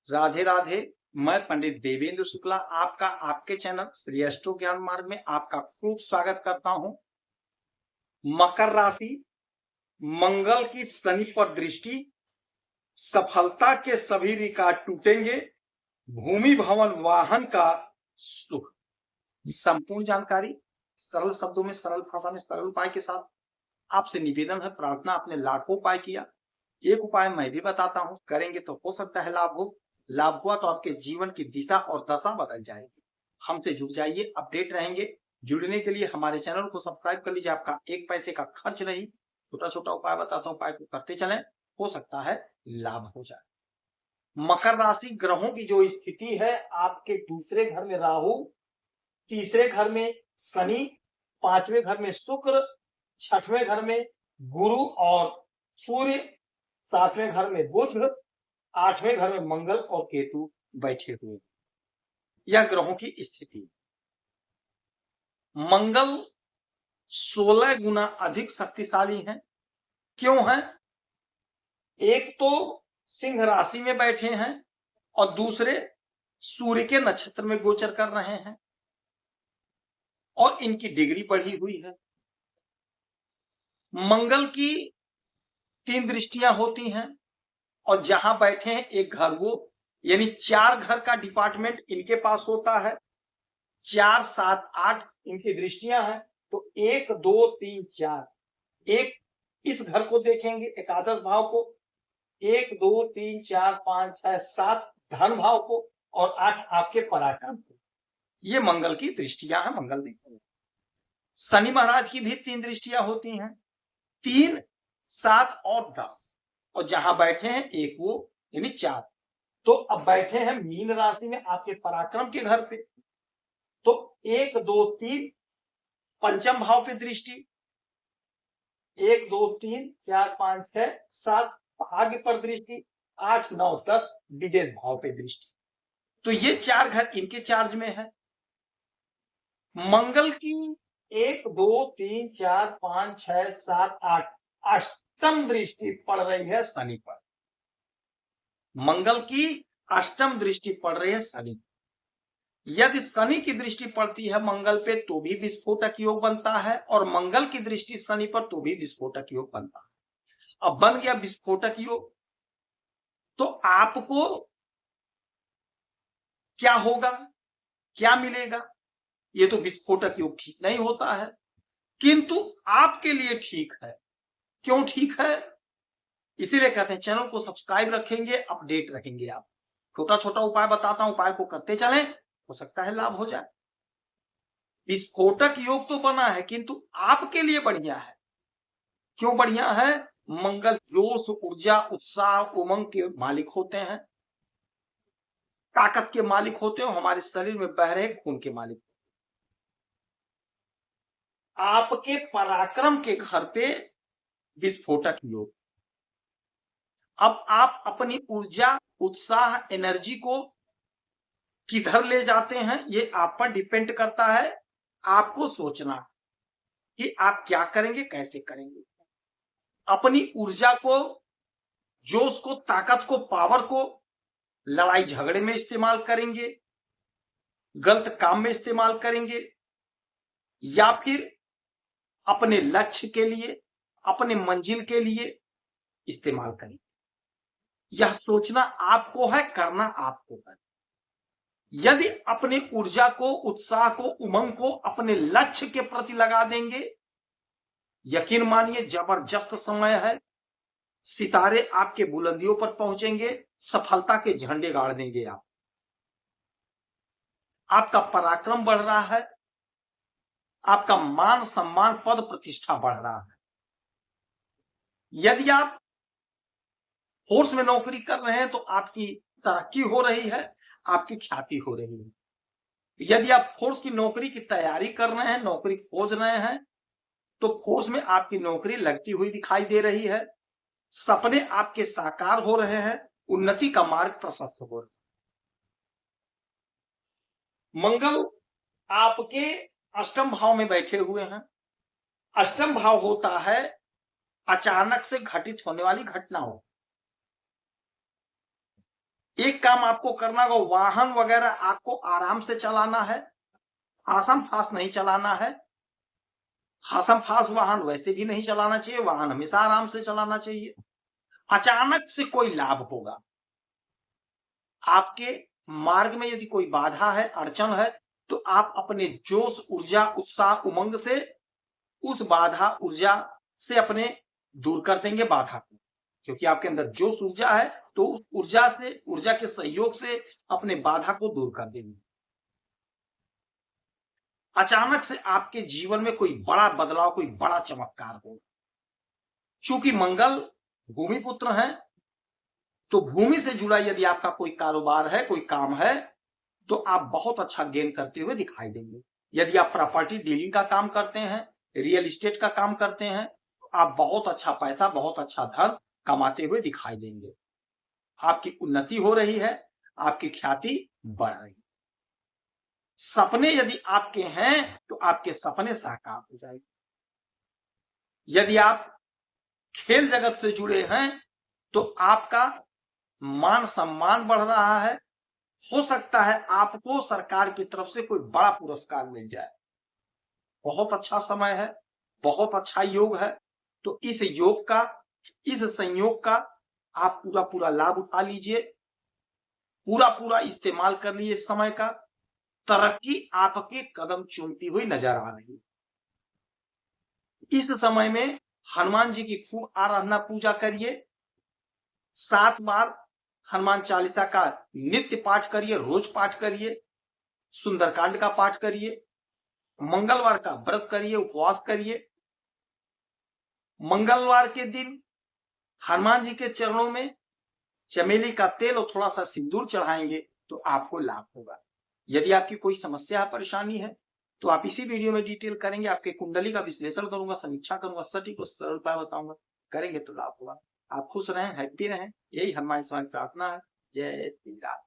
राधे राधे। मैं पंडित देवेंद्र शुक्ला आपका आपके चैनल श्री एस्ट्रो ज्ञान मार्ग में आपका खूब स्वागत करता हूं। मकर राशि, मंगल की शनि पर दृष्टि, सफलता के सभी रिकॉर्ड टूटेंगे, भूमि भवन वाहन का सुख। संपूर्ण जानकारी सरल शब्दों में, सरल भाषा में, सरल उपाय के साथ आपसे निवेदन है, प्रार्थना। आपने लाखों उपाय किया, एक उपाय मैं भी बताता हूं, करेंगे तो हो सकता है लाभ हो। लाभ हुआ तो आपके जीवन की दिशा और दशा बदल जाएगी। हमसे जुड़ जाइए, अपडेट रहेंगे। जुड़ने के लिए हमारे चैनल को सब्सक्राइब कर लीजिए, आपका एक पैसे का खर्च नहीं। छोटा छोटा उपाय बताता हूं, उपाय को करते चलें, हो सकता है लाभ हो जाए। मकर राशि, ग्रहों की जो स्थिति है, आपके दूसरे घर में राहु, तीसरे घर में शनि, पांचवें घर में शुक्र, छठवें घर में गुरु और सूर्य, सातवें घर में बुध, आठवें घर में मंगल और केतु बैठे हुए। यह ग्रहों की स्थिति। मंगल 16 गुना अधिक शक्तिशाली हैं। क्यों है? एक तो सिंह राशि में बैठे हैं और दूसरे सूर्य के नक्षत्र में गोचर कर रहे हैं और इनकी डिग्री बढ़ी हुई है। मंगल की 3 दृष्टियां होती हैं और जहां बैठे हैं एक घर, वो यानी 4 घर का डिपार्टमेंट इनके पास होता है। 4, 7, 8 इनकी दृष्टियां हैं, तो 1, 2, 3, 4। एक इस घर को देखेंगे, एकादश भाव को, 1, 2, 3, 4, 5, 6, 7 धन भाव को और 8 आपके पराक्रम को। ये मंगल की दृष्टियां हैं। मंगल देखेंगे। शनि महाराज की भी 3 दृष्टियां होती हैं, 3, 7 और 10, और जहां बैठे हैं एक वो, यानी 4। तो अब बैठे हैं मीन राशि में, आपके पराक्रम के घर पे, तो 1, 2, 3 पंचम भाव पे दृष्टि, 1, 2, 3, 4, 5, 6, 7 भाग्य पर दृष्टि, 8, 9, 10 विदेश भाव पे दृष्टि। तो ये 4 घर इनके चार्ज में है। मंगल की 1, 2, 3, 4, 5, 6, 7, 8 अष्टम दृष्टि पड़ रही है शनि पर। मंगल की अष्टम दृष्टि पड़ रही है शनि। यदि शनि की दृष्टि पड़ती है मंगल पे तो भी विस्फोटक योग बनता है, और मंगल की दृष्टि शनि पर तो भी विस्फोटक योग बनता है। अब बन गया विस्फोटक योग, तो आपको क्या होगा, क्या मिलेगा? ये तो विस्फोटक योग ठीक नहीं होता है, किंतु आपके लिए ठीक है। क्यों ठीक है? इसीलिए कहते हैं चैनल को सब्सक्राइब रखेंगे, अपडेट रहेंगे। आप छोटा छोटा उपाय बताता हूं, उपाय को करते चलें, हो सकता है लाभ हो जाए। विस्फोटक योग तो बना है, किंतु आपके लिए बढ़िया है। क्यों बढ़िया है? मंगल जोश, ऊर्जा, उत्साह, उमंग के मालिक होते हैं, ताकत के मालिक होते हैं, हमारे शरीर में बह रहे खून के मालिक। आपके पराक्रम के घर पे विस्फोटक योग। अब आप अपनी ऊर्जा, उत्साह, एनर्जी को किधर ले जाते हैं, ये आप पर डिपेंड करता है। आपको सोचना कि आप क्या करेंगे, कैसे करेंगे। अपनी ऊर्जा को, जोश को, ताकत को, पावर को लड़ाई झगड़े में इस्तेमाल करेंगे, गलत काम में इस्तेमाल करेंगे, या फिर अपने लक्ष्य के लिए, अपने मंजिल के लिए इस्तेमाल करेंगे। यह सोचना आपको है, करना आपको है। यदि अपनी ऊर्जा को, उत्साह को, उमंग को अपने लक्ष्य के प्रति लगा देंगे, यकीन मानिए जबरदस्त समय है। सितारे आपके बुलंदियों पर पहुंचेंगे, सफलता के झंडे गाड़ देंगे आप। आपका पराक्रम बढ़ रहा है, आपका मान सम्मान, पद प्रतिष्ठा बढ़ रहा है। यदि आप फोर्स में नौकरी कर रहे हैं तो आपकी तरक्की हो रही है, आपकी ख्याति हो रही है। यदि आप फोर्स की नौकरी की तैयारी कर रहे हैं, नौकरी खोज रहे हैं, तो फोर्स में आपकी नौकरी लगती हुई दिखाई दे रही है, सपने आपके साकार हो रहे हैं, उन्नति का मार्ग प्रशस्त हो रहा है। मंगल आपके अष्टम भाव में बैठे हुए हैं। अष्टम भाव होता है अचानक से घटित होने वाली घटनाओं। एक काम आपको करना होगा, वाहन वगैरह आपको आराम से चलाना है, हासम फास नहीं चलाना है। हासम फास वाहन वैसे भी नहीं चलाना चाहिए, वाहन हमेशा आराम से चलाना चाहिए। अचानक से कोई लाभ होगा, आपके मार्ग में यदि कोई बाधा है, अड़चन है, तो आप अपने जोश, ऊर्जा, उत्साह, उमंग से उस बाधा ऊर्जा से अपने दूर कर देंगे बाधा को, क्योंकि आपके अंदर जोश ऊर्जा है, तो उस ऊर्जा से, ऊर्जा के सहयोग से अपने बाधा को दूर कर देंगे। अचानक से आपके जीवन में कोई बड़ा बदलाव, कोई बड़ा चमत्कार हो। चूंकि मंगल भूमि पुत्र है, तो भूमि से जुड़ा यदि आपका कोई कारोबार है, कोई काम है, तो आप बहुत अच्छा गेन करते हुए दिखाई देंगे। यदि आप प्रॉपर्टी डीलिंग का काम करते हैं, रियल एस्टेट का काम करते हैं, तो आप बहुत अच्छा पैसा, बहुत अच्छा धन कमाते हुए दिखाई देंगे। आपकी उन्नति हो रही है, आपकी ख्याति बढ़ रही है। सपने यदि आपके हैं, तो आपके सपने साकार हो जाएंगे। यदि आप खेल जगत से जुड़े हैं, तो आपका मान सम्मान बढ़ रहा है। हो सकता है आपको सरकार की तरफ से कोई बड़ा पुरस्कार मिल जाए। बहुत अच्छा समय है, बहुत अच्छा योग है। तो इस योग का, इस संयोग का आप पूरा पूरा लाभ उठा लीजिए, पूरा पूरा इस्तेमाल कर लीजिए समय का। तरक्की आपके कदम चूमती हुई नजर आ रही है। इस समय में हनुमान जी की खूब आराधना पूजा करिए। 7 बार हनुमान चालीसा का नित्य पाठ करिए, रोज पाठ करिए। सुंदरकांड का पाठ करिए। मंगलवार का व्रत करिए, उपवास करिए। मंगलवार के दिन हनुमान जी के चरणों में चमेली का तेल और थोड़ा सा सिंदूर चढ़ाएंगे, तो आपको लाभ होगा। यदि आपकी कोई समस्या, परेशानी है, तो आप इसी वीडियो में डिटेल करेंगे। आपके कुंडली का विश्लेषण करूंगा, समीक्षा करूंगा, सटीक और सरल उपाय बताऊंगा। करेंगे तो लाभ होगा। आप खुश रहें, हैप्पी रहें, यही हनुमान स्वामी की प्रार्थना है। जय श्री राम।